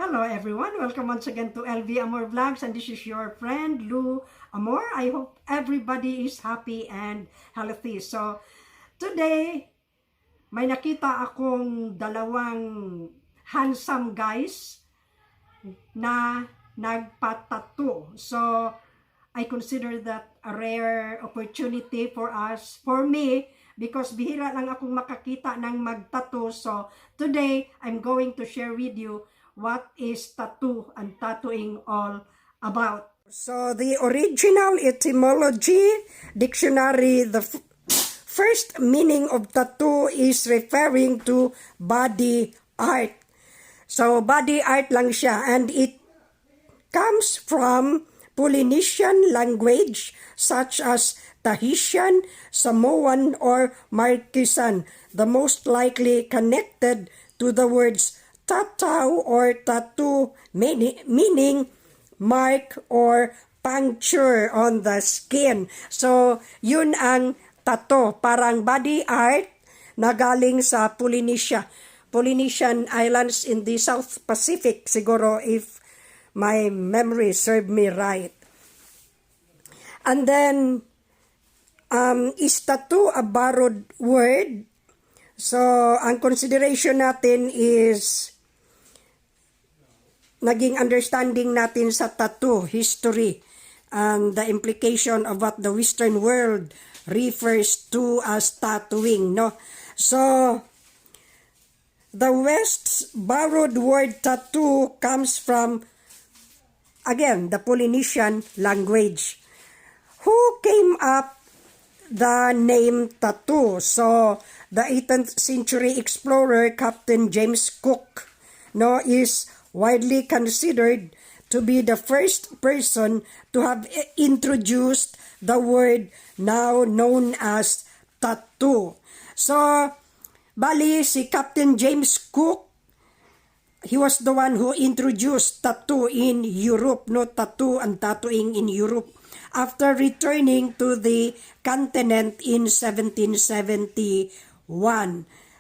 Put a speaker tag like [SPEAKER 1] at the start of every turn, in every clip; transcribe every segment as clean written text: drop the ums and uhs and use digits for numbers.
[SPEAKER 1] Hello everyone, welcome once again to LV Amor Vlogs, and this is your friend Lou Amor. I hope everybody is happy and healthy. So today, may nakita akong dalawang handsome guys na nagpa-tattoo. So I consider that a rare opportunity for us, for me, because bihira lang akong makakita ng mag-tattoo. So today, I'm going to share with you what is tattoo and tattooing all about. So the original etymology dictionary, the first meaning of tattoo is referring to body art. So body art lang siya, and it comes from Polynesian language such as Tahitian, Samoan, or Marquesan, the most likely connected to the words tattoo or tattoo, meaning mark or puncture on the skin. So, yun ang tattoo, parang body art na galing sa Polynesian Islands in the South Pacific, siguro, if my memory served me right. And then, is tattoo a borrowed word? So, ang consideration natin is naging understanding natin sa tattoo history and the implication of what the Western world refers to as tattooing, no? So, the West's borrowed word tattoo comes from, again, the Polynesian language. Who came up the name tattoo? So, the 18th century explorer Captain James Cook, no, is widely considered to be the first person to have introduced the word now known as tattoo. So, bali si Captain James Cook, he was the one who introduced tattoo in Europe, no, tattoo and tattooing in Europe, after returning to the continent in 1771.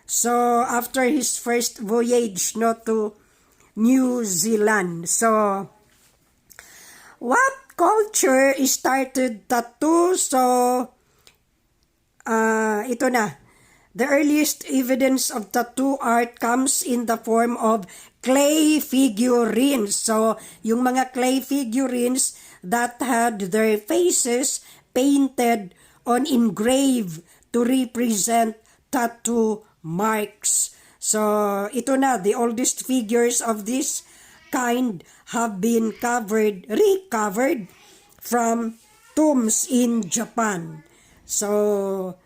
[SPEAKER 1] So, after his first voyage, no, to New Zealand. So, what culture started tattoo? So, ito na. The earliest evidence of tattoo art comes in the form of clay figurines. So, yung mga clay figurines that had their faces painted on engraved to represent tattoo marks. So, ito na, the oldest figures of this kind have been recovered from tombs in Japan. So,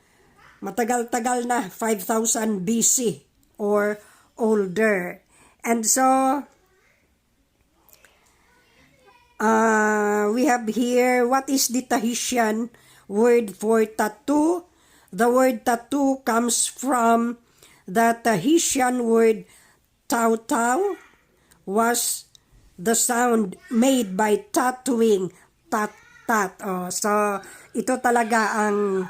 [SPEAKER 1] matagal-tagal na, 5,000 BC or older. And so, we have here, what is the Tahitian word for tattoo? The word tattoo comes from the Tahitian word tau-tau, was the sound made by tattooing, tat-tat. Oh, so, ito talaga ang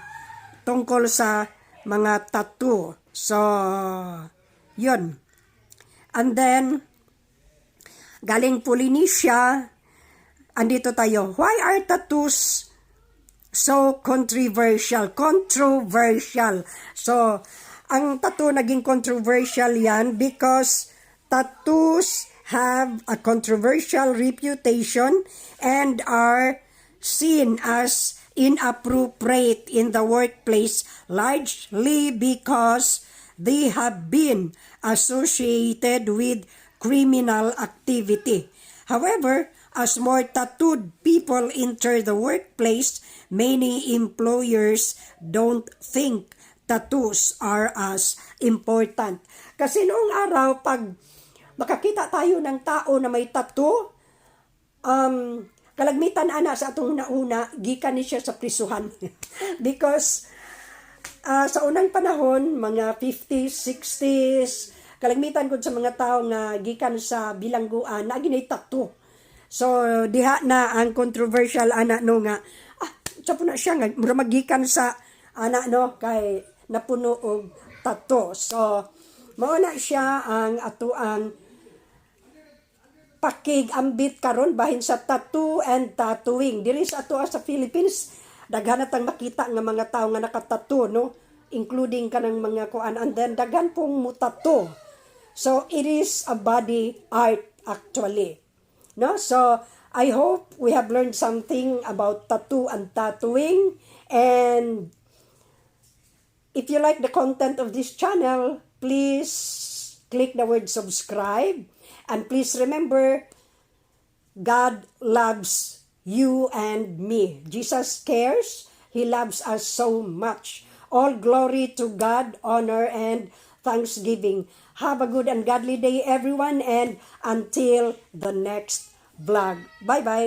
[SPEAKER 1] tungkol sa mga tattoo. So, yun. And then, galing Polynesia, andito tayo. Why are tattoos so controversial? So, ang tattoo naging controversial yan because tattoos have a controversial reputation and are seen as inappropriate in the workplace, largely because they have been associated with criminal activity. However, as more tattooed people enter the workplace, many employers don't think tattoos are as important. Kasi noong araw, pag makakita tayo ng tao na may tattoo, kalagmitan ana sa atong nauna, gikan ni siya sa prisuhan. Because sa unang panahon, mga 50s, 60s, kalagmitan ko sa mga tao nga gikan sa bilangguan, na ginay tattoo. So, diha na ang controversial ana no nga, sa po na siya nga, mura magikan sa ana no, kay napuno og tattoo. So, mao na siya ang atuang pakig-ambit karon bahin sa tattoo and tattooing. Diri sa ato sa Philippines, daghan natang makita nga mga tao nga nakatattoo, no? Including kanang mga kuan, and then daghan pong mutattoo. So it is a body art actually. No? So I hope we have learned something about tattoo and tattooing, and if you like the content of this channel, please click the word subscribe. And please remember, God loves you and me. Jesus cares. He loves us so much. All glory to God, honor, and thanksgiving. Have a good and godly day, everyone. And until the next vlog. Bye-bye.